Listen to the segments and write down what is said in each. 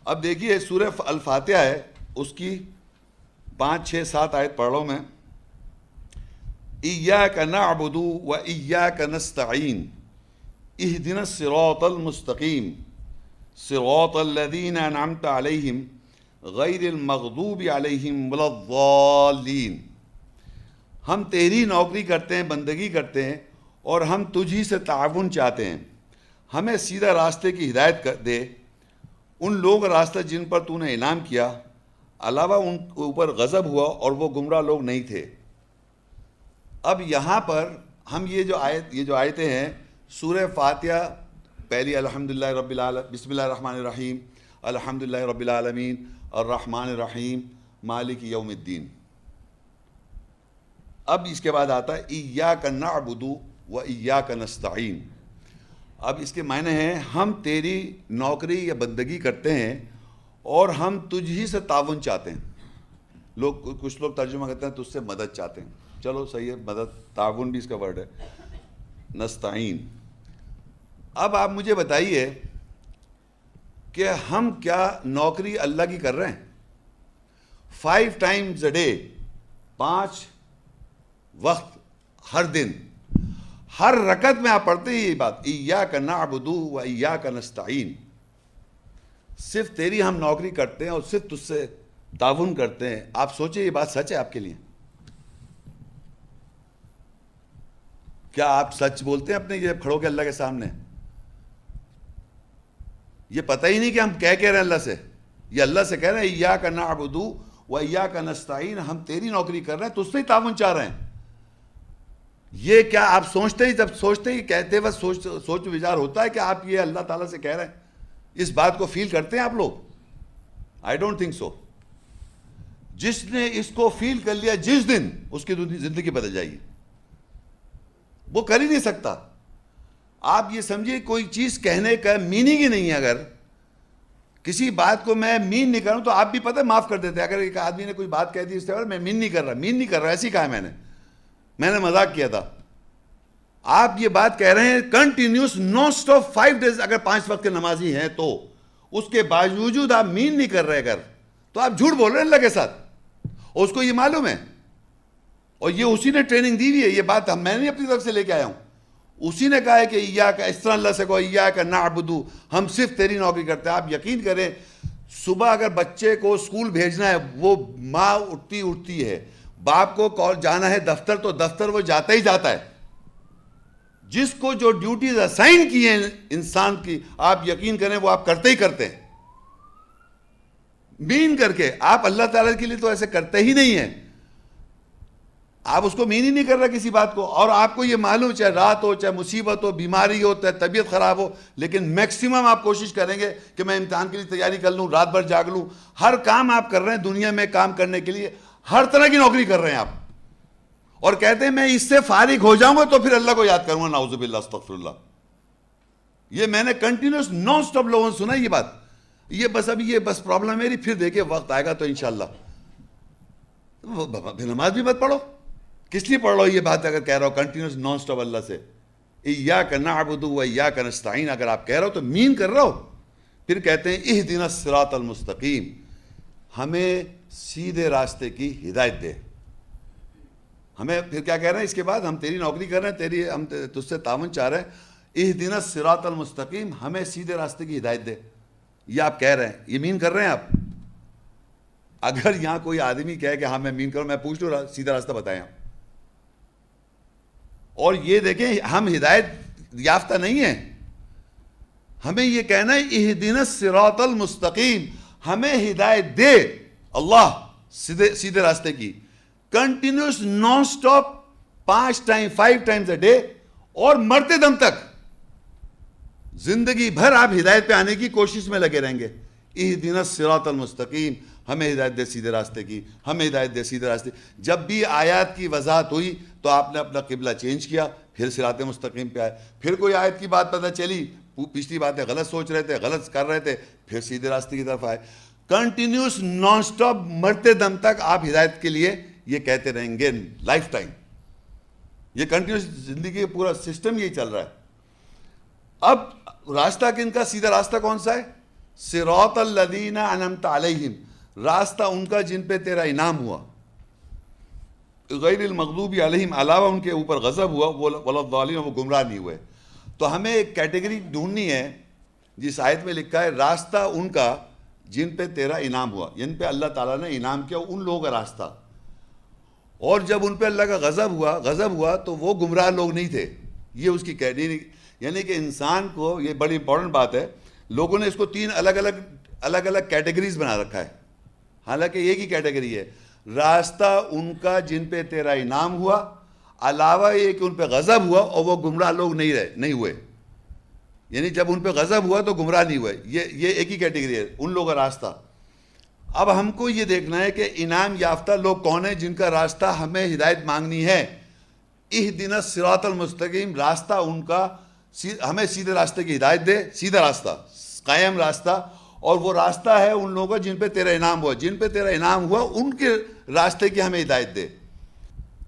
اب دیکھیے سورہ الفاتحہ ہے، اس کی 5 6 7 آیت پڑھ رہا ہوں میں. ایاک نعبد و ایاک نستعین اہدنا الصراط المستقیم صراط الذین انعمت علیہم غیر المغضوب علیہم ولا الضالین. ہم تیری نوکری کرتے ہیں، بندگی کرتے ہیں، اور ہم تجھی سے تعاون چاہتے ہیں. ہمیں سیدھا راستے کی ہدایت دے. ان لوگ راستہ جن پر تو نے انعام کیا، علاوہ ان کے اوپر غضب ہوا اور وہ گمراہ لوگ نہیں تھے. اب یہاں پر ہم یہ جو آیتیں ہیں سورہ فاتحہ، پہلی الحمدللہ رب العالمین، بسم اللہ الرحمن الرحیم، الحمدللہ رب العالمین الرحمن الرحیم مالک یوم الدین. اب اس کے بعد آتا ہے ایاک نعبد و ایاک نستعین. اب اس کے معنی ہیں ہم تیری نوکری یا بندگی کرتے ہیں اور ہم تجھ ہی سے تعاون چاہتے ہیں. کچھ لوگ ترجمہ کرتے ہیں تجھ سے مدد چاہتے ہیں. چلو صحیح ہے، مدد، تعاون بھی اس کا ورڈ ہے، نستعین. اب آپ مجھے بتائیے کہ ہم کیا نوکری اللہ کی کر رہے ہیں؟ 5 times a day، 5 وقت ہر دن، ہر رکعت میں آپ پڑھتے ہیں یہ بات، ایاک نعبد و ایاک نستعین. صرف تیری ہم نوکری کرتے ہیں اور صرف تجھ سے تعاون کرتے ہیں. آپ سوچیں یہ بات سچ ہے آپ کے لیے؟ کیا آپ سچ بولتے ہیں اپنے یہ کھڑو کے اللہ کے سامنے؟ یہ پتہ ہی نہیں کہ ہم کہہ رہے ہیں اللہ سے. یہ اللہ سے کہہ رہے ہیں ایاک نعبد و ایاک نستعین، ہم تیری نوکری کر رہے ہیں، تجھ سے ہی تعاون چاہ رہے ہیں. یہ کیا آپ سوچتے ہی، جب سوچتے ہی کہتے وقت سوچ وچار ہوتا ہے کہ آپ یہ اللہ تعالیٰ سے کہہ رہے ہیں؟ اس بات کو فیل کرتے ہیں آپ لوگ؟ I don't think so. جس نے اس کو فیل کر لیا جس دن، اس کی زندگی بدل جائے گی. وہ کر ہی نہیں سکتا. آپ یہ سمجھیے کوئی چیز کہنے کا میننگ ہی نہیں ہے. اگر کسی بات کو میں مین نہیں کروں تو آپ بھی پتہ معاف کر دیتے. اگر ایک آدمی نے کوئی بات کہہ دی اس طرح میں مین نہیں کر رہا ایسی کہا ہے میں نے مذاق کیا تھا. آپ یہ بات کہہ رہے ہیں کنٹینیوس نان سٹاپ 5 days، اگر 5 وقت کے نمازی ہیں تو اس کے باوجود آپ مین نہیں کر رہے، اگر تو آپ جھوٹ بول رہے ہیں اللہ کے ساتھ، اور اس کو یہ معلوم ہے. اور یہ اسی نے ٹریننگ دی ہوئی ہے. یہ بات میں نہیں اپنی طرف سے لے کے آیا ہوں. اسی نے کہا ہے کہ ایاک، اس طرح اللہ سے کہو ایاک نعبد، ہم صرف تیری نوکری کرتے ہیں. آپ یقین کریں صبح اگر بچے کو اسکول بھیجنا ہے، وہ ماں اٹھتی ہے، باپ کو جانا ہے دفتر تو دفتر وہ جاتا ہی جاتا ہے. جس کو جو ڈیوٹیز اسائن کی ہیں انسان کی، آپ یقین کریں وہ آپ کرتے ہی کرتے ہیں مین کر کے. آپ اللہ تعالیٰ کے لیے تو ایسے کرتے ہی نہیں ہیں. آپ اس کو مین ہی نہیں کر رہا کسی بات کو. اور آپ کو یہ معلوم، چاہے رات ہو، چاہے مصیبت ہو، بیماری ہو، چاہے طبیعت خراب ہو، لیکن میکسیمم آپ کوشش کریں گے کہ میں امتحان کے لیے تیاری کر لوں، رات بھر جاگ لوں. ہر کام آپ کر رہے ہیں دنیا میں کام کرنے کے لیے، ہر طرح کی نوکری کر رہے ہیں آپ، اور کہتے ہیں میں اس سے فارغ ہو جاؤں گا تو پھر اللہ کو یاد کروں گا. نعوذ باللہ، استغفر اللہ. یہ میں نے کنٹینیوس نان سٹاپ لوگوں سے سنا یہ بات. یہ بس پرابلم میری، پھر دیکھیں وقت آئے گا تو انشاءاللہ. نماز بھی مت پڑھو. کس لیے پڑھ رہا ہو یہ بات اگر کہہ رہا ہو کنٹینیوس نان سٹاپ اللہ سے ایاک نعبد و ایاک نستعین؟ اگر آپ کہہ رہا ہو تو مین کر رہا ہو. پھر کہتے ہیں اہدنا الصراط المستقیم، ہمیں سیدھے راستے کی ہدایت دے. ہمیں پھر کیا کہہ رہے ہیں اس کے بعد؟ ہم تیری نوکری کر رہے ہیں، ہم تجھ سے تعاون چاہ رہے ہیں. اہدنا الصراط المستقیم، ہمیں سیدھے راستے کی ہدایت دے. یہ آپ کہہ رہے ہیں، یہ مین کر رہے ہیں آپ؟ اگر یہاں کوئی آدمی کہے کہ ہاں میں مین کروں، میں پوچھ لوں سیدھا راستہ بتائیں آپ. اور یہ دیکھیں ہم ہدایت یافتہ نہیں ہیں. ہمیں یہ کہنا ہے اہدنا الصراط المستقیم، ہمیں ہدایت دے اللہ سیدھے راستے کی. Continuous naan stop 5 times a day، اور مرتے دم تک زندگی بھر آپ ہدایت پہ آنے کی کوشش میں لگے رہیں گے. اہدنا الصراط المستقیم، ہمیں ہدایت دے سیدھے راستے کی، ہمیں ہدایت دے سیدھے راستے. جب بھی آیات کی وضاحت ہوئی تو آپ نے اپنا قبلہ چینج کیا، پھر صراط مستقیم پہ آئے. پھر کوئی آیت کی بات پتہ چلی، پچھلی باتیں غلط سوچ رہے تھے، غلط کر رہے تھے، پھر سیدھے راستے کی طرف آئے. کنٹینیوس نان سٹاپ مرتے دم تک آپ ہدایت کے لیے یہ کہتے رہیں گے لائف ٹائم. یہ کنٹینیوس زندگی کا پورا سسٹم یہی چل رہا ہے. اب راستہ کن کا؟ سیدھا راستہ کون سا ہے؟ صراط الذین انعمت علیہم، راستہ ان کا جن پہ تیرا انعام ہوا، غیر المغضوب علیہم، علاوہ ان کے اوپر غضب ہوا، ولا الضالین، وہ گمراہ نہیں ہوئے۔ تو ہمیں ایک کیٹیگری ڈھونڈنی ہے جس آیت میں لکھا ہے راستہ ان کا جن پہ تیرا انعام ہوا، جن پہ اللہ تعالیٰ نے انعام کیا، ان لوگوں کا راستہ۔ اور جب ان پہ اللہ کا غضب ہوا تو وہ گمراہ لوگ نہیں تھے۔ یہ اس کی کیٹیگری، یعنی کہ انسان کو، یہ بڑی امپورٹنٹ بات ہے، لوگوں نے اس کو 3 الگ الگ کیٹیگریز بنا رکھا ہے، حالانکہ ایک ہی کیٹیگری ہے۔ راستہ ان کا جن پہ تیرا انعام ہوا، علاوہ یہ کہ ان پہ غضب ہوا اور وہ گمراہ لوگ نہیں ہوئے، یعنی جب ان پہ غضب ہوا تو گمراہ نہیں ہوئے، یہ ایک ہی کیٹیگری ہے، ان لوگوں کا راستہ۔ اب ہم کو یہ دیکھنا ہے کہ انعام یافتہ لوگ کون ہیں جن کا راستہ ہمیں ہدایت مانگنی ہے۔ اہدنا الصراط المستقیم، راستہ ان کا، ہمیں سیدھے راستے کی ہدایت دے، سیدھا راستہ، قائم راستہ، اور وہ راستہ ہے ان لوگوں کا جن پہ تیرا انعام ہوا، جن پہ تیرا انعام ہوا ان کے راستے کی ہمیں ہدایت دے۔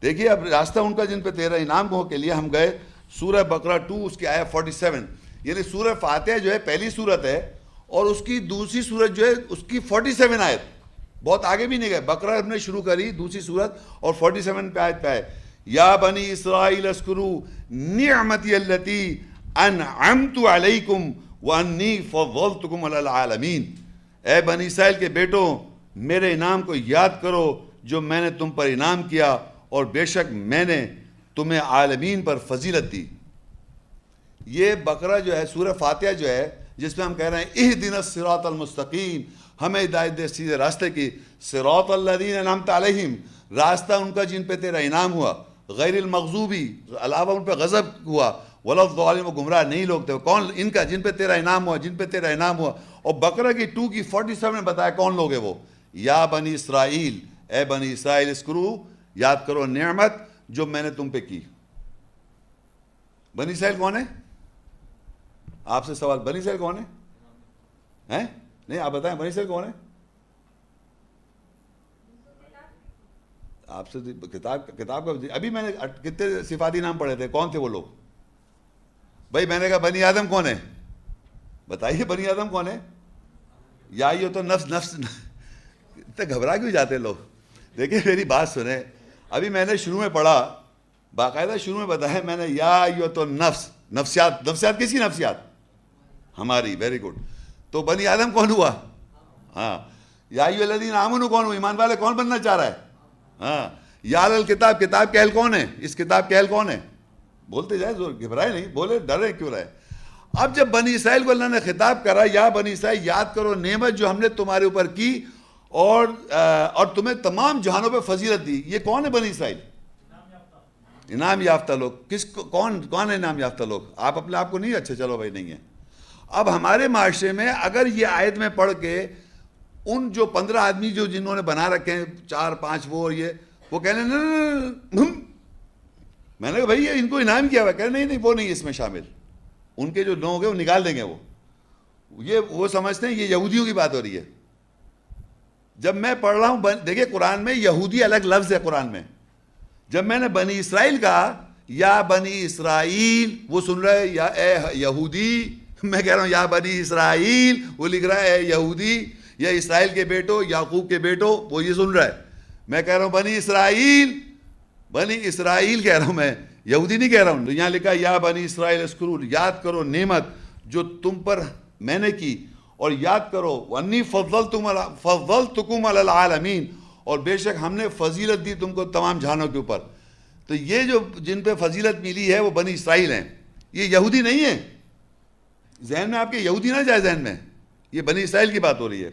دیکھیے اب راستہ ان کا جن پہ تیرا انعام ہو کے لیے ہم گئے سورہ بقرہ 2 اس کی آیت 47، یعنی سورہ فاتحہ جو ہے پہلی سورت ہے اور اس کی دوسری سورت جو ہے اس کی 47 آیت، بہت آگے بھی نہیں گئے، بقرہ ہم نے شروع کری دوسری سورت اور 47 پہ آیت پہ ہے، یا بنی اسرائیل اذکروا نعمتی اللتی انعمت علیکم وانی فضلتکم علی العالمین، اے بنی اسرائیل کے بیٹوں میرے انعام کو یاد کرو جو میں نے تم پر انعام کیا، اور بے شک میں نے تمہیں عالمین پر فضیلت دی۔ یہ بقرہ جو ہے، سورہ فاتحہ جو ہے، جس میں ہم کہہ رہے ہیں اہدنا الصراط المستقیم، ہمیں ہدایت دے سیدھے راستے کی، صراط الذین انعمت علیہم، راستہ ان کا جن پہ تیرا انعام ہوا، غیر المغضوبی، علاوہ ان پہ غضب ہوا، ولا الضالین، وہ گمراہ نہیں لوگ تھے، کون ان کا جن پہ تیرا انعام ہوا، جن پہ تیرا انعام ہوا۔ اور بقرہ کی 2 کی 47 میں بتایا کون لوگ ہیں وہ، یا بنی اسرائیل، اے بنی اسرائیل اذکروا، یاد کرو نعمت جو میں نے تم پہ کی۔ بنی اسرائیل کون ہے؟ آپ سے سوال، بنی اسرائیل کون ہے؟ نہیں آپ بتائیں بنی اسرائیل کون ہے؟ آپ سے کتاب کا ابھی میں نے کتنے صفاتی نام پڑھے تھے، کون تھے وہ لوگ؟ بھائی میں نے کہا بنی آدم کون ہے؟ بتائیے بنی آدم کون ہے؟ یا یہ تو نفس اتنے گھبرا کیوں جاتے لوگ؟ دیکھیں میری بات سنیں، ابھی میں نے شروع میں پڑھا، باقاعدہ شروع میں بتایا میں نے، یا یہ تو نفسیات کس کی نفسیات؟ ہماری، ویری گڈ۔ تو بنی آدم کون ہوا؟ ہاں، یا ایھا الذین آمنوا کون ہوا؟ ایمان والے کون بننا چاہ رہا ہے؟ ہاں، یا اہل الکتاب، کتاب کے اہل کون ہے؟ اس کتاب کے اہل کون ہے؟ بولتے جائے، زور گھبرائے نہیں، بولے ڈرے کیوں رہے؟ اب جب بنی اسرائیل کو اللہ نے خطاب کرا، یا بنی اسرائیل یاد کرو نعمت جو ہم نے تمہارے اوپر کی اور تمہیں تمام جہانوں پہ فضیلت دی، یہ کون ہے بنی اسرائیل؟ انعام یافتہ لوگ۔ کون ہے انعام یافتہ لوگ؟ آپ اپنے آپ کو نہیں، اچھا چلو بھائی نہیں ہے۔ اب ہمارے معاشرے میں اگر یہ آیت میں پڑھ کے ان جو 15 آدمی جو جنہوں نے بنا رکھے ہیں 4-5 وہ اور یہ، وہ کہنے میں نے کہا بھائی ان کو انعام کیا ہوا، کہنے نہیں وہ نہیں اس میں شامل، ان کے جو لوگ ہیں وہ نکال دیں گے، وہ سمجھتے ہیں یہ یہودیوں کی بات ہو رہی ہے۔ جب میں پڑھ رہا ہوں، دیکھیں قرآن میں یہودی الگ لفظ ہے قرآن میں، جب میں نے بنی اسرائیل کہا یا بنی اسرائیل، وہ سن رہا ہے یا اے یہودی، میں کہہ رہا ہوں یا بنی اسرائیل، وہ لکھ رہا ہے اے یہودی، یا اسرائیل کے بیٹو، یعقوب کے بیٹو، وہ یہ سن رہا ہے۔ میں کہہ رہا ہوں بنی اسرائیل کہہ رہا ہوں، میں یہودی نہیں کہہ رہا ہوں۔ یہاں لکھا یا بنی اسرائیل اذکروا، یاد کرو نعمت جو تم پر میں نے کی، اور یاد کرو وانی فضلتکم علی العالمین، اور بے شک ہم نے فضیلت دی تم کو تمام جہانوں کے اوپر۔ تو یہ جو جن پہ فضیلت ملی ہے وہ بنی اسرائیل ہیں، یہ یہودی نہیں ہیں۔ ذہن میں آپ کے یہودی نہ جائے ذہن میں، یہ بنی اسرائیل کی بات ہو رہی ہے۔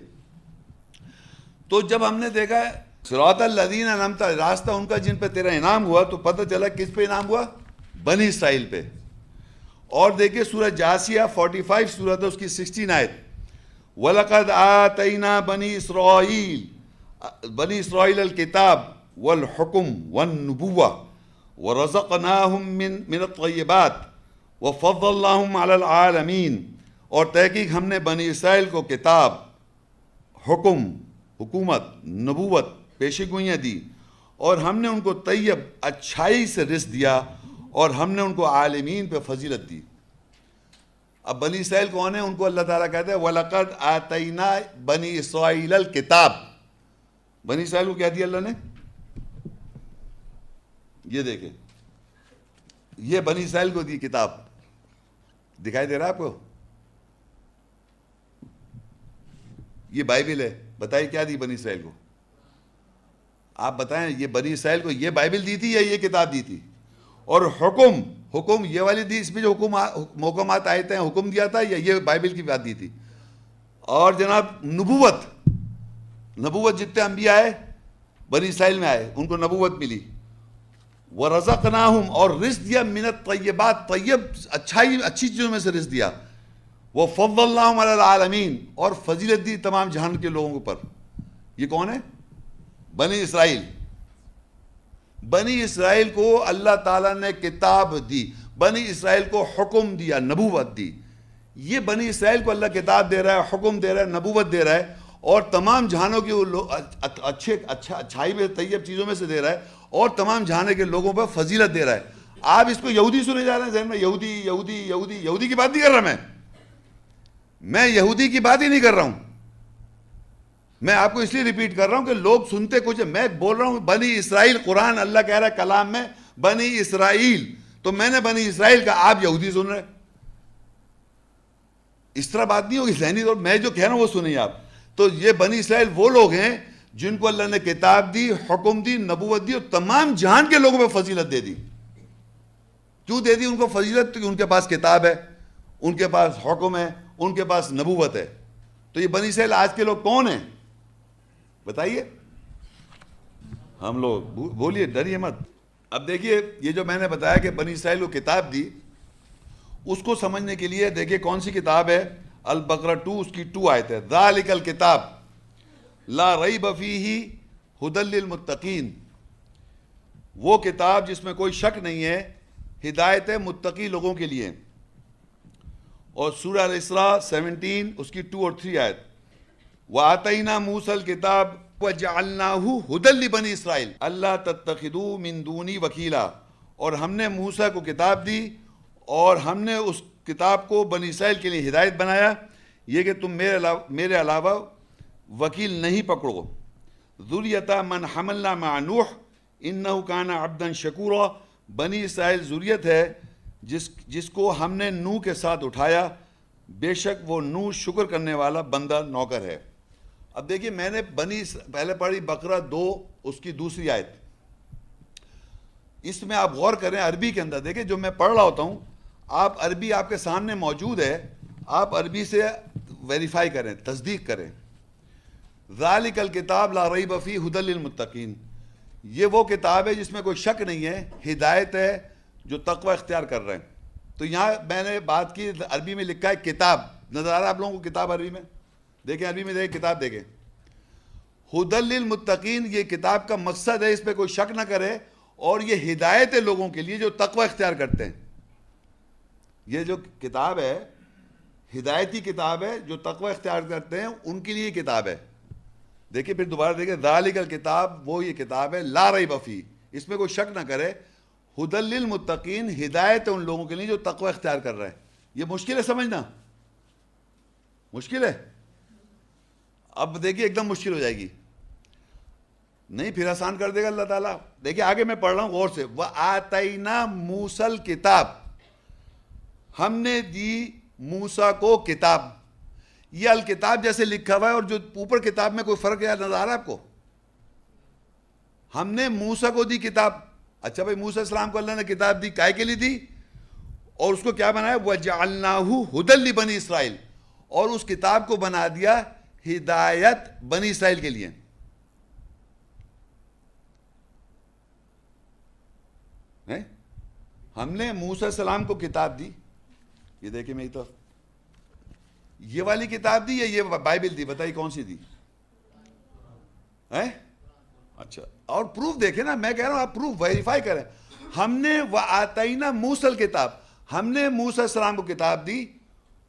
تو جب ہم نے دیکھا صراط الذین انعمت، راستہ ان کا جن پہ تیرا انعام ہوا، تو پتہ چلا کس پہ انعام ہوا؟ بنی اسرائیل پہ۔ اور دیکھیں سورہ جاسیہ 45 سورت ہے، اس کی 16 آیت، وَلَقَدْ آتَيْنَا بَنِي إِسْرَائِيلَ الْكِتَابَ وَالْحُكْمَ وَالنُّبُوَّةَ وَرَزَقْنَاهُم مِّنَ الطَّيِّبَاتِ وَفَضَّلْنَاهُمْ عَلَى الْعَالَمِينَ، اور تحقیق ہم نے بنی اسرائیل کو کتاب، حکم، حکومت، نبوت، پیشی گوئیاں دی، اور ہم نے ان کو طیب، اچھائی سے رزق دیا، اور ہم نے ان کو عالمین پہ فضیلت دی۔ اب بنی اسرائیل کون ہے؟ ان کو اللہ تعالیٰ کہتے ہیں وَلَقَدْ آتَيْنَا بَنِي إِسْرَائِيلَ الْكِتَابَ. بنی اسرائیل کو کیا دیا اللہ نے؟ یہ دیکھیں، یہ بنی اسرائیل کو دی کتاب. دکھائی دے رہا ہے آپ کو؟ یہ بائبل ہے. بتائیے کیا دی بنی اسرائیل کو؟ آپ بتائیں، یہ بنی اسرائیل کو یہ بائبل دی تھی یا یہ کتاب دی تھی؟ اور حکم یہ والی دی، اس میں جو محکمات آئے تھے، حکم دیا تھا یا یہ بائبل کی بات دی تھی؟ اور جناب نبوت جتنے انبیاء آئے بنی اسرائیل میں آئے، ان کو نبوت ملی. وَرَزَقْنَاهُمْ، اور رزق دیا، من الطیبات، طیب اچھی چیزوں میں سے رزق دیا. وَفَضَّلْنَاهُمْ عَلَى الْعَالَمِينَ، اور فضیلت دی تمام جہان کے لوگوں پر. یہ کون ہے؟ بنی اسرائیل. بنی اسرائیل کو اللہ تعالیٰ نے کتاب دی، بنی اسرائیل کو حکم دیا، نبوت دی. یہ بنی اسرائیل کو اللہ کتاب دے رہا ہے، حکم دے رہا ہے، نبوت دے رہا ہے، اور تمام جہانوں کی اچھائی میں طیب چیزوں میں سے دے رہا ہے، اور تمام جہانے کے لوگوں پر فضیلت دے رہا ہے. آپ اس کو یہودی سنے جا رہے ہیں ذہن میں، یہودی کی بات نہیں کر رہا. میں یہودی کی بات ہی نہیں کر رہا ہوں. میں آپ کو اس لیے ریپیٹ کر رہا ہوں کہ لوگ سنتے کچھ. میں بول رہا ہوں بنی اسرائیل، قرآن اللہ کہہ رہا ہے کلام میں بنی اسرائیل، تو میں نے بنی اسرائیل کا، آپ یہودی سن رہے. اس طرح بات نہیں ہوگی ذہنی طور. میں جو کہہ رہا ہوں وہ سنیں آپ. تو یہ بنی اسرائیل وہ لوگ ہیں جن کو اللہ نے کتاب دی، حکم دی، نبوت دی، اور تمام جہان کے لوگوں پہ فضیلت دے دی. کیوں دے دی ان کو فضیلت؟ کہ ان کے پاس کتاب ہے، ان کے پاس حکم ہے، ان کے پاس نبوت ہے. تو یہ بنی اسرائیل آج کے لوگ کون ہیں بتائیے؟ ہم لوگ. بولیے، ڈریے مت. اب دیکھیے، یہ جو میں نے بتایا کہ بنی اسرائیل کو کتاب دی، اس کو سمجھنے کے لیے دیکھیے کون سی کتاب ہے. البقرہ 2 اس کی 2 آیت ہے. ذالک الکتاب لا ریب فیہ ھدی للمتقین. وہ کتاب جس میں کوئی شک نہیں ہے، ہدایت ہے متقی لوگوں کے لیے. اور سورہ الاسراء 17 اس کی 2 اور 3 آیت. وَآتَيْنَا مُوسَى الْكِتَابَ وَجَعَلْنَاهُ هُدًى لِبَنِي إِسْرَائِيلَ أَلَّا تَتَّخِذُوا مِن دُونِي وَكِيلًا. اور ہم نے موسیٰ کو کتاب دی، اور ہم نے اس کتاب کو بنی اسرائیل کے لیے ہدایت بنایا، یہ کہ تم میرے علاوہ وکیل نہیں پکڑو. ذُرِّيَّةَ مَنْ حَمَلْنَا مَعَ نُوحٍ إِنَّهُ كَانَ عَبْدًا شَكُورًا. بنی اسرائیل ذریت ہے جس کو ہم نے نوح کے ساتھ اٹھایا، بے شک وہ نوح شکر کرنے والا بندہ نوکر ہے. اب دیکھیے، میں نے پہلے پڑھی بقرہ 2 اس کی 2 آیت. اس میں آپ غور کریں عربی کے اندر. دیکھیں، جو میں پڑھ رہا ہوتا ہوں، آپ عربی آپ کے سامنے موجود ہے، آپ عربی سے ویریفائی کریں، تصدیق کریں. ذالک الکتاب لا ریب فیہ ھدی للمتقین. یہ وہ کتاب ہے جس میں کوئی شک نہیں ہے، ہدایت ہے جو تقوی اختیار کر رہے ہیں. تو یہاں میں نے بات کی، عربی میں لکھا ہے کتاب. نظر آ رہا ہے آپ لوگوں کو کتاب عربی میں؟ دیکھیں عربی میں، دیکھیں کتاب، دیکھیں ھدی للمتقین. یہ کتاب کا مقصد ہے، اس پہ کوئی شک نہ کرے، اور یہ ہدایت ہے لوگوں کے لیے جو تقوی اختیار کرتے ہیں. یہ جو کتاب ہے ہدایتی کتاب ہے، جو تقوی اختیار کرتے ہیں ان کے لیے کتاب ہے. دیکھیں پھر دوبارہ دیکھیں، ذالک الکتاب، وہ یہ کتاب ہے، لا ریب فیہ، اس میں کوئی شک نہ کرے، ھدی للمتقین، ہدایت ہے ان لوگوں کے لیے جو تقوی اختیار کر رہے ہیں. یہ مشکل ہے سمجھنا؟ مشکل ہے؟ اب دیکھیے ایک دم مشکل ہو جائے گی. نہیں، پھر آسان کر دے گا اللہ تعالیٰ. دیکھیں آگے میں پڑھ رہا ہوں غور سے. وَآتَيْنَا مُوسَى الْكِتَابَ. ہم نے دی موسیٰ کو کتاب. یہ الکتاب جیسے لکھا ہوا ہے، اور جو اوپر کتاب میں کوئی فرق نظر آ رہا ہے آپ کو؟ ہم نے موسیٰ کو دی کتاب. اچھا بھائی، موسیٰ علیہ السلام کو اللہ نے کتاب دی، کائے کے لیے دی؟ اور اس کو کیا بنایا؟ وَجَعَلْنَاهُ ھُدًى لِبَنِي إِسْرَائِيلَ. اور اس کتاب کو بنا دیا ہدایت بنی اسرائیل کے لیے. ہم نے موسیٰ علیہ السلام کو کتاب دی. یہ دیکھیں میری طرف، یہ والی کتاب دی یا یہ بائبل دی؟ بتائیے کون سی دی؟ اچھا، اور پروف دیکھیں نا، میں کہہ رہا ہوں آپ پروف ویریفائی کریں. ہم نے وَآتَيْنَا مُوسَى الْكِتَاب، ہم نے موسیٰ علیہ السلام کو کتاب دی.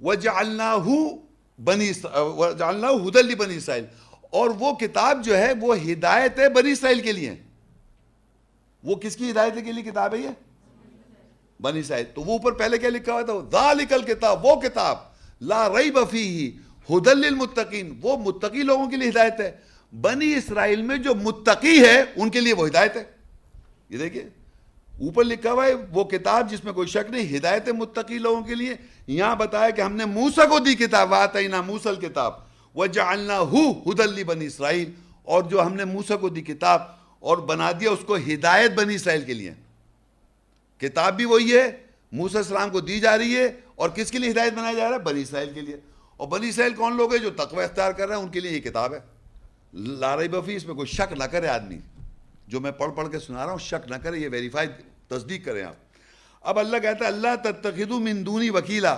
وَجَعَلْنَاهُ ھُدًى لِبَنِي إِسْرَائِيلَ. اور وہ کتاب جو ہے وہ ہدایت ہے بنی اسرائیل کے لیے. وہ کس کی ہدایت کے لیے کتاب ہے؟ یہ بنی اسرائیل. تو وہ اوپر پہلے کیا لکھا ہوا تھا؟ ذالک الکتاب، وہ کتاب لا ریب فیہ ھدی للمتقین، وہ متقی لوگوں کے لیے ہدایت ہے. بنی اسرائیل میں جو متقی ہے ان کے لیے وہ ہدایت ہے. یہ دیکھیے اوپر لکھا ہوا ہے وہ کتاب جس میں کوئی شک نہیں، ہدایت متقی لوگوں کے لیے. یہاں بتایا کہ ہم نے موسیٰ کو دی کتاب، وآتینaa موسیٰ الکتاب وجعلناہ ھدی لبنی اسرائیل، اور جو ہم نے موسیٰ کو دی کتاب اور بنا دیا اس کو ہدایت بنی اسرائیل کے لیے. کتاب بھی وہی ہے، موسیٰ السلام کو دی جا رہی ہے، اور کس کے لیے ہدایت بنایا جا رہا ہے؟ بنی اسرائیل کے لیے. اور بنی اسرائیل کون لوگ ہیں؟ جو تقوی اختیار کر رہے ہیں، ان کے لیے یہ کتاب ہے. لا ریب فیہ، اس میں کوئی شک نہ کرے آدمی. جو میں پڑھ کے سنا رہا ہوں شک نہ کرے، یہ ویریفائی تصدیق کریں آپ. اب اللہ کہتا ہے اللہ تتخذوا من دونی وکیلا،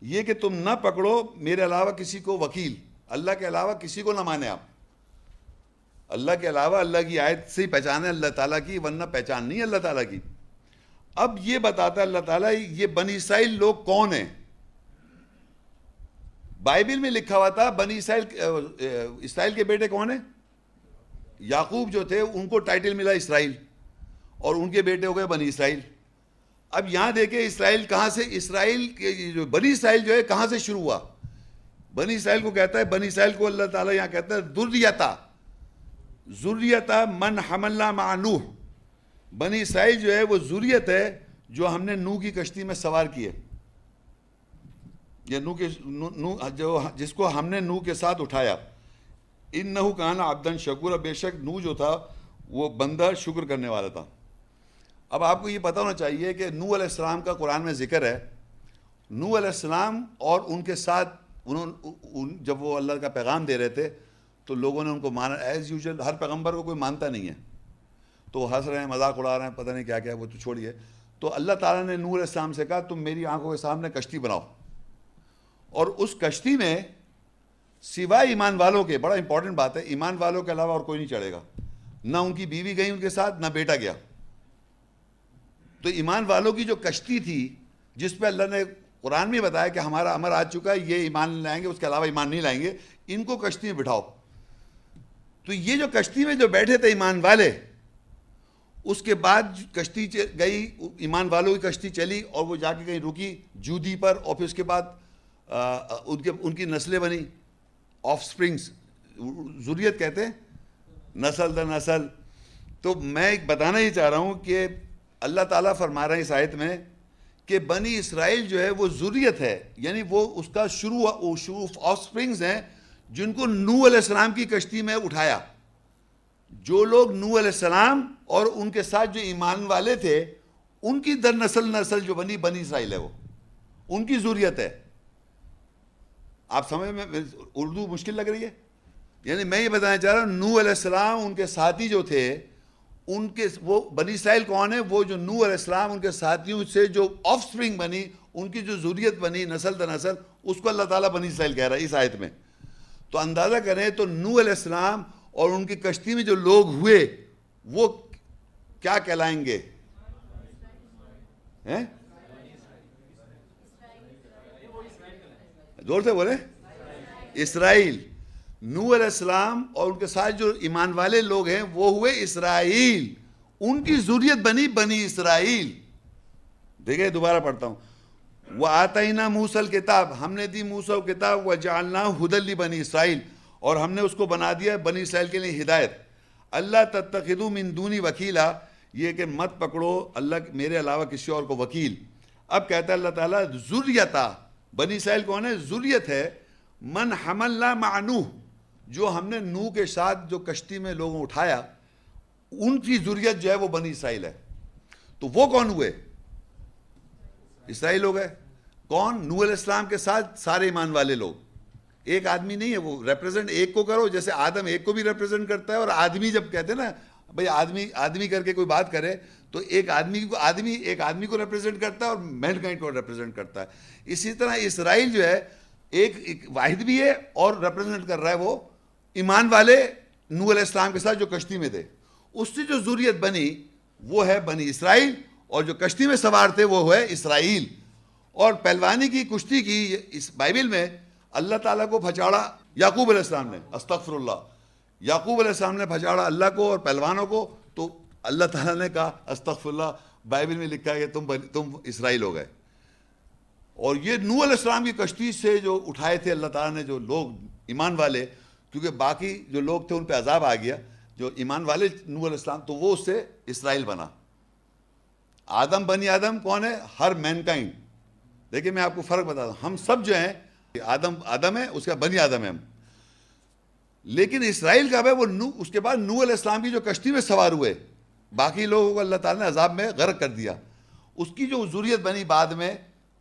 یہ کہ تم نہ پکڑو میرے علاوہ کسی کو وکیل، اللہ کے علاوہ کسی کو نہ مانے آپ. اللہ کے علاوہ اللہ کی آیت سے ہی پہچان ہے اللہ تعالیٰ کی، ورنہ پہچان نہیں اللہ تعالیٰ کی. اب یہ بتاتا ہے اللہ تعالیٰ یہ بنی اسرائیل لوگ کون ہیں. بائبل میں لکھا ہوا تھا بنی اسرائیل کے بیٹے کون ہیں؟ یعقوب جو تھے ان کو ٹائٹل ملا اسرائیل، اور ان کے بیٹے ہو گئے بنی اسرائیل. اب یہاں دیکھیں اسرائیل کہاں سے، اسرائیل جو بنی اسرائیل جو ہے کہاں سے شروع ہوا. بنی اسرائیل کو کہتا ہے، بنی اسرائیل کو اللہ تعالیٰ یہاں کہتا ہے ذریتا من حملنا مع نوح. بنی اسرائیل جو ہے وہ ذریت ہے جو ہم نے نوح کی کشتی میں سوار کی ہے، یا جس کو ہم نے نوح کے ساتھ اٹھایا. انہ کان عبدا شکورا، بے شک نوح جو تھا وہ بندہ شکر کرنے والا تھا. اب آپ کو یہ پتہ ہونا چاہیے کہ نوح علیہ السلام کا قرآن میں ذکر ہے. نوح علیہ السلام اور ان کے ساتھ جب وہ اللہ کا پیغام دے رہے تھے تو لوگوں نے ان کو مانا. ایز یوزول ہر پیغمبر کو کوئی مانتا نہیں ہے، تو ہنس رہے ہیں، مذاق اڑا رہے ہیں، پتہ نہیں کیا کیا، وہ تو چھوڑیے. تو اللہ تعالیٰ نے نوح علیہ السلام سے کہا تم میری آنکھوں کے سامنے کشتی بناؤ، اور اس کشتی میں سوائے ایمان والوں کے، بڑا امپورٹنٹ بات ہے، ایمان والوں کے علاوہ اور کوئی نہیں چڑھے گا. نہ ان کی بیوی گئی ان کے ساتھ، نہ بیٹا گیا. تو ایمان والوں کی جو کشتی تھی جس پہ اللہ نے قرآن میں بتایا کہ ہمارا امر آ چکا ہے، یہ ایمان لائیں گے، اس کے علاوہ ایمان نہیں لائیں گے، ان کو کشتی میں بٹھاؤ. تو یہ جو کشتی میں جو بیٹھے تھے ایمان والے، اس کے بعد کشتی گئی، ایمان والوں کی کشتی چلی اور وہ جا کے کہیں رکی جودی پر، اور پھر اس کے بعد ان کی نسلیں بنی، آف سپرنگز، ذریت کہتے ہیں، نسل در نسل. تو میں ایک بتانا ہی چاہ رہا ہوں کہ اللہ تعالیٰ فرما رہے ہیں اس آیت میں کہ بنی اسرائیل جو ہے وہ ذریت ہے، یعنی وہ اس کا شروع آف سپرنگز ہیں جن کو نوح علیہ السلام کی کشتی میں اٹھایا. جو لوگ نوح علیہ السلام اور ان کے ساتھ جو ایمان والے تھے ان کی در نسل جو بنی اسرائیل ہے، وہ ان کی ذریت ہے. آپ سمجھ میں اردو مشکل لگ رہی ہے؟ یعنی میں یہ بتانا چاہ رہا ہوں نوح علیہ السلام ان کے ساتھی جو تھے، ان کے وہ بنی اسرائیل کون ہے؟ وہ جو نوح علیہ السلام ان کے ساتھیوں سے جو آف سپرنگ بنی، ان کی جو ذریت بنی نسل در نسل، اس کو اللہ تعالیٰ بنی اسرائیل کہہ رہا ہے اس آیت میں. تو اندازہ کریں تو نوح علیہ السلام اور ان کی کشتی میں جو لوگ ہوئے وہ کیا کہلائیں گے؟ زور سے بولے، اسرائیل. نوح علیہ السلام اور ان کے ساتھ جو ایمان والے لوگ ہیں وہ ہوئے اسرائیل، ان کی ذریت بنی بنی اسرائیل. دیکھیں دوبارہ پڑھتا ہوں، وَآتَيْنَا مُوسَى الْكِتَابَ، ہم نے دی موسیٰ کو کتاب، وَجَعَلْنَاهُ هُدًى لِبَنِي اسرائیل، اور ہم نے اس کو بنا دیا بنی اسرائیل کے لیے ہدایت. اللہ تتخذوا من دونی وکیلا، یہ کہ مت پکڑو اللہ میرے علاوہ کسی اور کو وکیل. اب کہتا ہے اللہ تعالیٰ ذریتا، بنی اسرائیل کون ہے؟ ذریت ہے من حملنا مع نوح، جو ہم نے نوح کے ساتھ جو کشتی میں لوگوں اٹھایا، ان کی ذریت جو ہے وہ بنی اسرائیل ہے. تو وہ کون ہوئے؟ اسرائیل لوگ ہیں. کون؟ نوح علیہ السلام کے ساتھ سارے ایمان والے لوگ. ایک آدمی نہیں ہے، وہ ریپرزینٹ ایک کو کرو، جیسے آدم ایک کو بھی ریپرزینٹ کرتا ہے. اور آدمی جب کہتے ہیں نا بھئی آدمی کر کے کوئی بات کرے تو ایک آدمی کو ریپرزینٹ کرتا ہے اور مین کائنڈ کو ریپرزینٹ کرتا ہے. اسی طرح اسرائیل جو ہے ایک واحد بھی ہے اور ریپرزینٹ کر رہا ہے وہ ایمان والے نوح علیہ السلام کے ساتھ جو کشتی میں تھے. اس سے جو ذریت بنی وہ ہے بنی اسرائیل، اور جو کشتی میں سوار تھے وہ ہے اسرائیل. اور پہلوانی کی کشتی کی اس بائبل میں اللہ تعالیٰ کو پھچاڑا یعقوب علیہ السلام نے، استغفر اللہ، یعقوب علیہ السلام نے پھچاڑا اللہ کو اور پہلوانوں کو. تو اللہ تعالیٰ نے کہا استغفر اللہ، بائبل میں لکھا ہے کہ تم اسرائیل ہو گئے. اور یہ نوح علیہ السلام کی کشتی سے جو اٹھائے تھے اللہ تعالیٰ نے جو لوگ ایمان والے, کیونکہ باقی جو لوگ تھے ان پہ عذاب آ گیا, جو ایمان والے نوح علیہ السلام, تو وہ اس سے اسرائیل بنا. آدم بنی آدم کون ہے؟ ہر مین کائنڈ. دیکھیں میں آپ کو فرق بتا دوں, ہم سب جو ہیں آدم ہے, اس کا بنی آدم ہے ہم. لیکن اسرائیل کا ہے وہ اس کے بعد نوح علیہ السلام کی جو کشتی میں سوار ہوئے, باقی لوگوں کو اللہ تعالیٰ نے عذاب میں غرق کر دیا. اس کی جو ذریت بنی بعد میں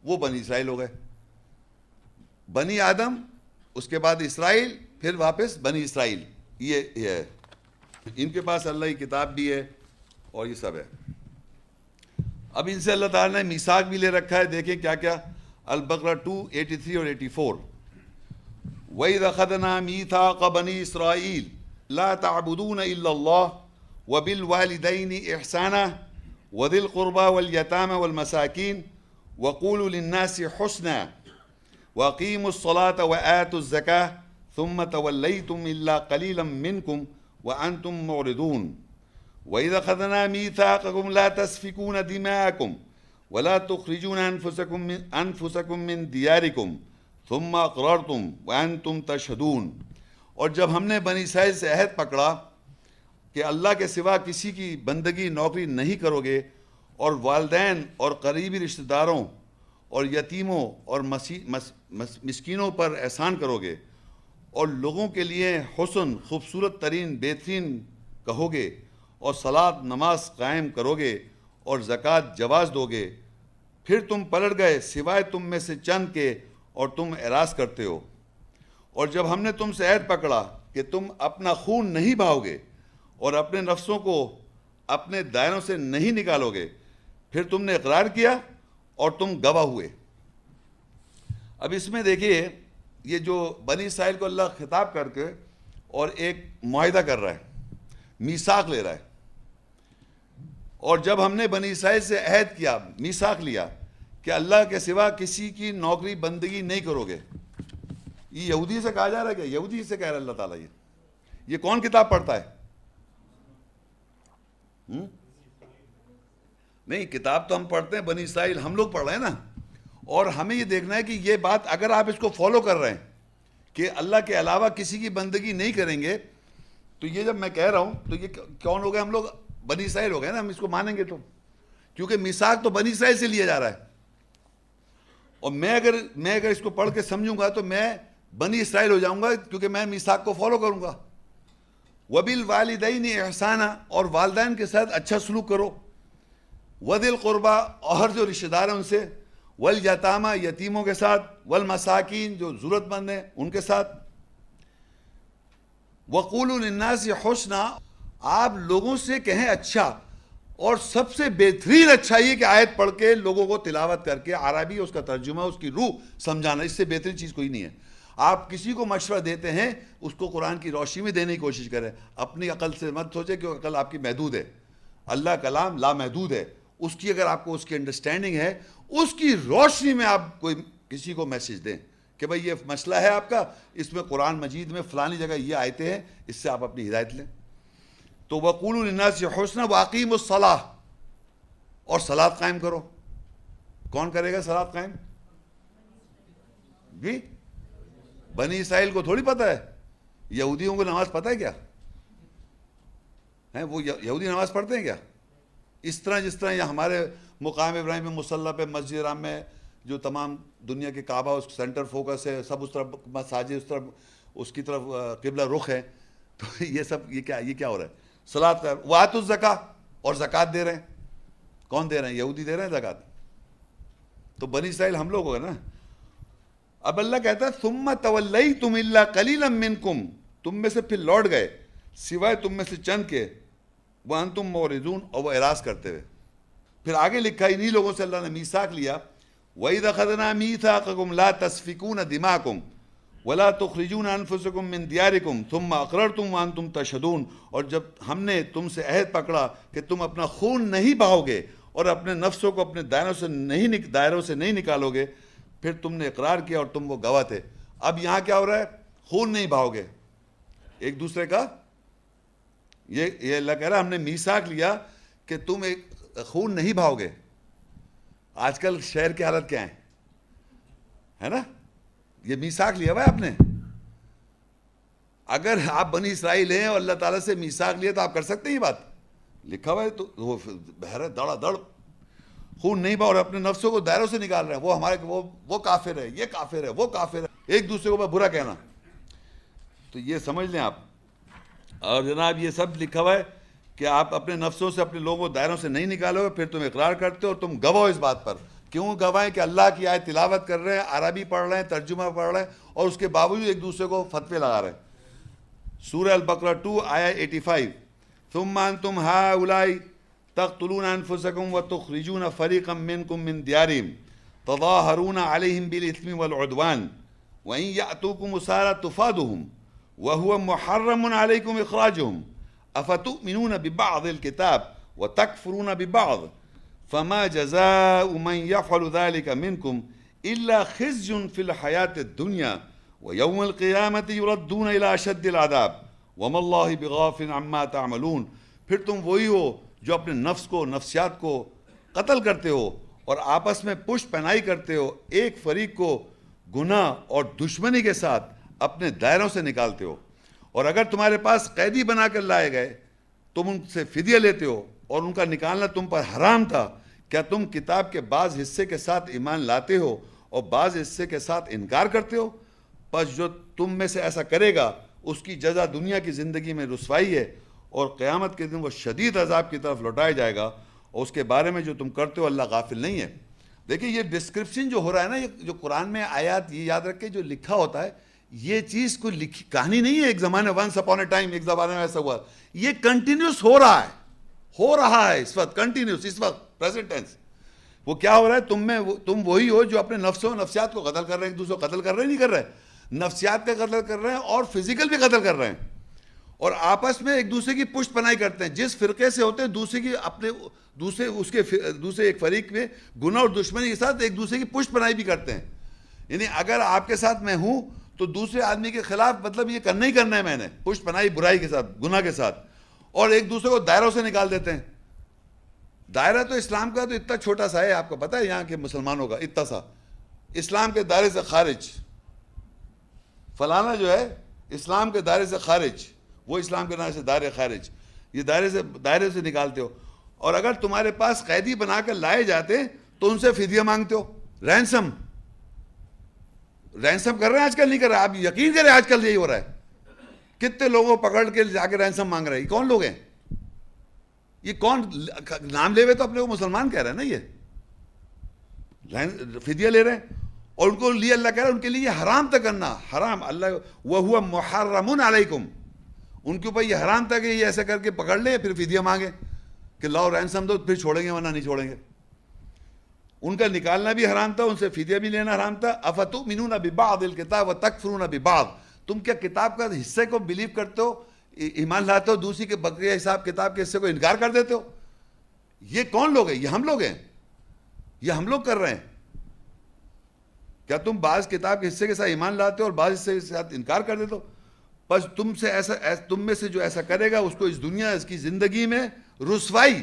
وہ بنی اسرائیل ہو گئے. بنی آدم, اس کے بعد اسرائیل, پھر واپس بنی اسرائیل. یہ ہے ان کے پاس اللہ کی کتاب بھی ہے اور یہ سب ہے. اب ان سے اللہ تعالیٰ نے میثاق بھی لے رکھا ہے. دیکھیں کیا کیا. البقرہ 2:83 اور 84. وَإِذْ أَخَذْنَا مِيثَاقَ بَنِي إِسْرَائِيلَ لَا تَعْبُدُونَ إِلَّا اللَّهَ وَبِالْوَالِدَيْنِ إِحْسَانًا وَذِي الْقُرْبَى وَالْيَتَامَى وَالْمَسَاكِينِ وَقُولُوا لِلنَّاسِ حُسْنًا وَأَقِيمُوا الصَّلَاةَ وَآتُوا الزَّكَاةَ ثُمَّ تَوَلَّيْتُمْ إِلَّا قَلِيلًا مِّنكُمْ وَأَنْتُمْ مُعْرِضُونَ وَإِذْ أَخَذْنَا مِيثَاقَكُمْ لَا تَسْفِكُونَ دِمَاءَكُمْ وَلَا تُخْرِجُونَ أَنفُسَكُمْ مِنْ دِيَارِكُمْ ثُمَّ أَقْرَرْتُمْ وَأَنْتُمْ تَشْهَدُونَ. اور جب ہم نے بنی اسرائیل سے عہد پکڑا کہ اللہ کے سوا کسی کی بندگی نوکری نہیں کرو گے, اور والدین اور قریبی رشتہ داروں اور یتیموں اور مسکینوں پر احسان کرو گے, اور لوگوں کے لیے حسن خوبصورت ترین بہترین کہو گے, اور صلاۃ نماز قائم کرو گے, اور زکوٰۃ جواز دو گے, پھر تم پلٹ گئے سوائے تم میں سے چند کے, اور تم اعراض کرتے ہو. اور جب ہم نے تم سے عہد پکڑا کہ تم اپنا خون نہیں بہاؤ گے اور اپنے نفسوں کو اپنے دائروں سے نہیں نکالو گے, پھر تم نے اقرار کیا اور تم گواہ ہوئے. اب اس میں دیکھیے یہ جو بنی اسرائیل کو اللہ خطاب کر کے اور ایک معاہدہ کر رہا ہے, میثاق لے رہا ہے. اور جب ہم نے بنی اسرائیل سے عہد کیا, میثاق لیا کہ اللہ کے سوا کسی کی نوکری بندگی نہیں کرو گے. یہ یہودی سے کہا جا رہا ہے, کیا یہودی سے کہہ رہا ہے اللہ تعالیٰ؟ یہ کون کتاب پڑھتا ہے؟ نہیں, کتاب تو ہم پڑھتے ہیں, بنی اسرائیل ہم لوگ پڑھ رہے ہیں نا. اور ہمیں یہ دیکھنا ہے کہ یہ بات اگر آپ اس کو فالو کر رہے ہیں کہ اللہ کے علاوہ کسی کی بندگی نہیں کریں گے, تو یہ جب میں کہہ رہا ہوں تو یہ کون ہو گئے؟ ہم لوگ بنی اسرائیل ہو گئے نا, ہم اس کو مانیں گے تو, کیونکہ میثاق تو بنی اسرائیل سے لیا جا رہا ہے. اور میں اگر اس کو پڑھ کے سمجھوں گا تو میں بنی اسرائیل ہو جاؤں گا, کیونکہ میں میثاق کو فالو کروں گا. وَبِالْوَالِدَيْنِ إِحْسَانًا, اور والدین کے ساتھ اچھا سلوک کرو. وَذِي الْقُرْبَى, اور جو رشتہ دار ہیں ان سے. وَالْيَتَامَى, یتیموں کے ساتھ. وَالْمَسَاكِينَ, جو ضرورت مند ہیں ان کے ساتھ. وَقُولُوا لِلنَّاسِ حُسْنًا, آپ لوگوں سے کہیں اچھا. اور سب سے بہترین اچھا یہ کہ آیت پڑھ کے لوگوں کو تلاوت کر کے عربی اس کا ترجمہ, اس کی روح سمجھانا, اس سے بہترین چیز کوئی نہیں ہے. آپ کسی کو مشورہ دیتے ہیں اس کو قرآن کی روشنی میں دینے کی کوشش کریں. اپنی عقل سے مت سوچیں کہ عقل آپ کی محدود ہے. اللہ کلام لامحدود ہے. اس کی اگر آپ کو اس کی انڈرسٹینڈنگ ہے, اس کی روشنی میں آپ کوئی کسی کو میسج دیں کہ بھئی یہ مسئلہ ہے آپ کا, اس میں قرآن مجید میں فلانی جگہ یہ آیتیں ہیں, اس سے آپ اپنی ہدایت لیں. تو وَقُولُوا لِلنَّاسِ حُسْنًا وَأَقِيمُوا الصَّلَاةَ, اور صلاۃ قائم کرو. کون کرے گا صلاۃ قائم؟ جی بنی اسرائیل کو تھوڑی پتہ ہے. یہودیوں کو نماز پتہ ہے کیا ہیں؟ وہ یہودی نماز پڑھتے ہیں کیا؟ اس طرح جس طرح یہ ہمارے مقام ابراہیم مصلی پہ مسجد حرام میں جو تمام دنیا کے کعبہ اس سینٹر فوکس ہے, سب اس طرف مساجد, اس طرف اس کی طرف قبلہ رخ ہے, تو یہ سب یہ کیا ہو رہا ہے؟ صلاۃ کا. وآتوا الزکاۃ, اور زکوٰۃ دے رہے ہیں. کون دے رہے ہیں؟ یہودی دے رہے ہیں زکوٰۃ. تو بنی اسرائیل ہم لوگ ہو گئے نا. اب اللہ کہتا ہے ثم تولیتم الا قلیلا منکم, تم میں سے پھر لوٹ گئے سوائے تم میں سے چند کے. وانتم معرضون, اور وہ اعراض کرتے ہوئے. پھر آگے لکھا انہی لوگوں سے اللہ نے میثاق لیا. وَإِذْ أَخَذْنَا مِيثَاقَكُمْ لَا تَسْفِكُونَ دِمَاءَكُمْ وَلَا تُخْرِجُونَ أَنفُسَكُمْ مِنْ دِيَارِكُمْ ثُمَّ أَقْرَرْتُمْ وَأَنْتُمْ تَشْهَدُونَ, اور جب ہم نے تم سے عہد پکڑا کہ تم اپنا خون نہیں بہاؤ گے اور اپنے نفسوں کو اپنے دائروں سے نہیں نکالو گے, پھر تم نے اقرار کیا اور تم وہ گواہ تھے. اب یہاں کیا ہو رہا ہے؟ خون نہیں بہاؤ گے ایک دوسرے کا. یہ اللہ کہہ رہا ہے ہم نے میثاق لیا کہ تم ایک خون نہیں بہاؤ گے. آج کل شہر کی حالت کیا ہے نا؟ یہ میثاق لیا ہوا ہے آپ نے. اگر آپ بنی اسرائیل ہیں اور اللہ تعالیٰ سے میثاق لیے تو آپ کر سکتے ہیں یہ بات. لکھا ہوا ہے تو وہ بہر دڑا دڑ خون نہیں بہا اور اپنے نفسوں کو دائروں سے نکال رہے ہیں. وہ ہمارے وہ کافر ہے, یہ کافر ہے, وہ کافر ہے, ایک دوسرے کو برا کہنا. تو یہ سمجھ لیں آپ. اور جناب یہ سب لکھا ہوا ہے کہ آپ اپنے نفسوں سے اپنے لوگوں کو دائروں سے نہیں نکالو گے, پھر تم اقرار کرتے ہو اور تم گواہ اس بات پر. کیوں گواہیں؟ کہ اللہ کی آیت تلاوت کر رہے ہیں, عربی پڑھ رہے ہیں, ترجمہ پڑھ رہے ہیں, اور اس کے باوجود ایک دوسرے کو فتوے لگا رہے ہیں. سورہ البقرہ 2 آیا 85. ثم انتم هؤلاء تقتلون انفسكم وتخرجون فريقا منكم من ديارهم تظاهرون عليهم بالاثم والعدوان وان ياتوكم اسارى تفادوهم وهو محرم عليكم اخراجهم افتؤمنون ببعض الكتاب وتكفرون ببعض فما جزاء من يفعل ذلك منكم الا خزي في الحياة الدنيا ويوم القيامة يردون الى اشد العذاب وما الله بغافل عما تعملون. پھر تم وہی ہو جو اپنے نفس کو, نفسیات کو قتل کرتے ہو اور آپس میں پشت پناہی کرتے ہو, ایک فریق کو گناہ اور دشمنی کے ساتھ اپنے دائروں سے نکالتے ہو. اور اگر تمہارے پاس قیدی بنا کر لائے گئے تم ان سے فدیہ لیتے ہو اور ان کا نکالنا تم پر حرام تھا. کیا تم کتاب کے بعض حصے کے ساتھ ایمان لاتے ہو اور بعض حصے کے ساتھ انکار کرتے ہو؟ پس جو تم میں سے ایسا کرے گا اس کی جزا دنیا کی زندگی میں رسوائی ہے اور قیامت کے دن وہ شدید عذاب کی طرف لوٹایا جائے گا. اور اس کے بارے میں جو تم کرتے ہو اللہ غافل نہیں ہے. دیکھیں یہ ڈسکرپشن جو ہو رہا ہے نا, یہ جو قرآن میں آیات, یہ یاد رکھیں جو لکھا ہوتا ہے یہ چیز کوئی لکھی کہانی نہیں ہے ایک زمانے, ونس اپون اے ٹائم ایک زمانے میں ایسا ہوا. یہ کنٹینیوس ہو رہا ہے اس وقت, کنٹینیوس اس وقت پریزنٹ ٹینس. وہ کیا ہو رہا ہے؟ تم وہی ہو جو اپنے نفسوں و نفسیات کو قتل کر رہے ہیں. ایک دوسرے کو قتل کر رہے نہیں کر رہے, نفسیات کا قتل کر رہے ہیں اور فزیکل بھی قتل کر رہے ہیں. اور آپس میں ایک دوسرے کی پشت پناہی کرتے ہیں. جس فرقے سے ہوتے ہیں دوسرے کی اپنے دوسرے ایک فریق میں گناہ اور دشمنی کے ساتھ ایک دوسرے کی پشت پناہی بھی کرتے ہیں. یعنی اگر آپ کے ساتھ میں ہوں تو دوسرے آدمی کے خلاف مطلب یہ کرنا ہی کرنا ہے میں نے, پشت پناہی برائی کے ساتھ, گناہ کے ساتھ, اور ایک دوسرے کو دائروں سے نکال دیتے ہیں. دائرہ تو اسلام کا تو اتنا چھوٹا سا ہے, آپ کو پتہ ہے یہاں کے مسلمانوں کا اتنا سا, اسلام کے دائرے سے خارج. فلانا جو ہے اسلام کے دائرے سے خارج, وہ اسلام کے دائرے سے دائرے خارج, یہ دائرے سے نکالتے ہو. اور اگر تمہارے پاس قیدی بنا کر لائے جاتے تو ان سے فدیہ مانگتے ہو, رینسم کر رہے ہیں آج کل, نہیں کر رہے. آپ یقین کریں آج کل یہی ہو رہا ہے. کتنے لوگوں کو پکڑ کے جا کے رینسم مانگ رہے ہیں. یہ کون لوگ ہیں؟ یہ کون نام لے ہوئے تو اپنے کو مسلمان کہہ رہے ہیں نا, یہ فدیہ لے رہے ہیں. اور ان کو لیے اللہ کہہ رہا ہے ان کے لیے حرام تھا کرنا, حرام. اللہ وَهُوَ مُحَرَّمٌ عَلَيْكُمْ, ان کے اوپر یہ حرام تھا کہ یہ ایسا کر کے پکڑ لیں پھر فدیہ مانگے کہ لاؤ رینسم دو, پھر چھوڑیں گے ورنہ نہیں چھوڑیں گے. ان کا نکالنا بھی حرام تھا, ان سے فدیہ بھی لینا حرام تھا. اَفَتُؤْمِنُونَ بِبَعْضِ الْكِتَابِ وَتَكْفُرُونَ بِبَعْضِ, تم کیا کتاب کا حصے کو بلیو کرتے ہو, ایمان لاتے ہو, دوسری کے بقیہ حساب کتاب کے حصے کو انکار کر دیتے ہو؟ یہ کون لوگ ہیں؟ یہ ہم لوگ ہیں, یہ ہم لوگ کر رہے ہیں. کیا تم بعض کتاب کے حصے کے ساتھ ایمان لاتے ہو اور بعض حصے کے ساتھ انکار کر دیتے ہو؟ بس تم میں سے جو ایسا کرے گا اس کو اس دنیا, اس کی زندگی میں رسوائی,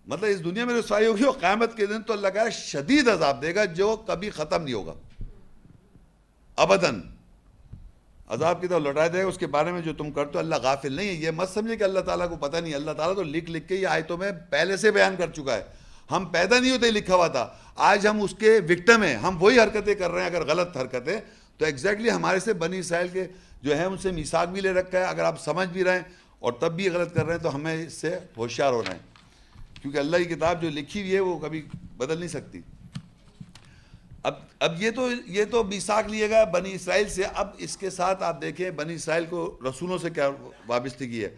مطلب اس دنیا میں رسوائی ہوگی, اور قیامت کے دن تو اللہ کا شدید عذاب دے گا جو کبھی ختم نہیں ہوگا ابداً. عذاب کی طرف لوٹایا دے گا. اس کے بارے میں جو تم کرتے ہو اللہ غافل نہیں ہے. یہ مت سمجھے کہ اللہ تعالیٰ کو پتہ نہیں, اللہ تعالیٰ تو لکھ کے یہ آیتوں میں پہلے سے بیان کر چکا ہے. ہم پیدا نہیں ہوتے لکھا ہوا تھا, آج ہم اس کے وکٹم ہیں, ہم وہی حرکتیں کر رہے ہیں. اگر غلط حرکتیں تو ایگزیکٹلی ہمارے سے بنی اسرائیل کے جو ہیں ان سے میثاق بھی لے رکھا ہے. اگر آپ سمجھ بھی رہے ہیں اور تب بھی غلط کر رہے ہیں تو ہمیں اس سے ہوشیار ہونا ہے, کیونکہ اللہ کی کتاب جو لکھی ہوئی ہے وہ کبھی بدل نہیں سکتی. اب یہ تو میثاق لیے گا بنی اسرائیل سے. اب اس کے ساتھ آپ دیکھیں بنی اسرائیل کو رسولوں سے کیا وابستگی ہے.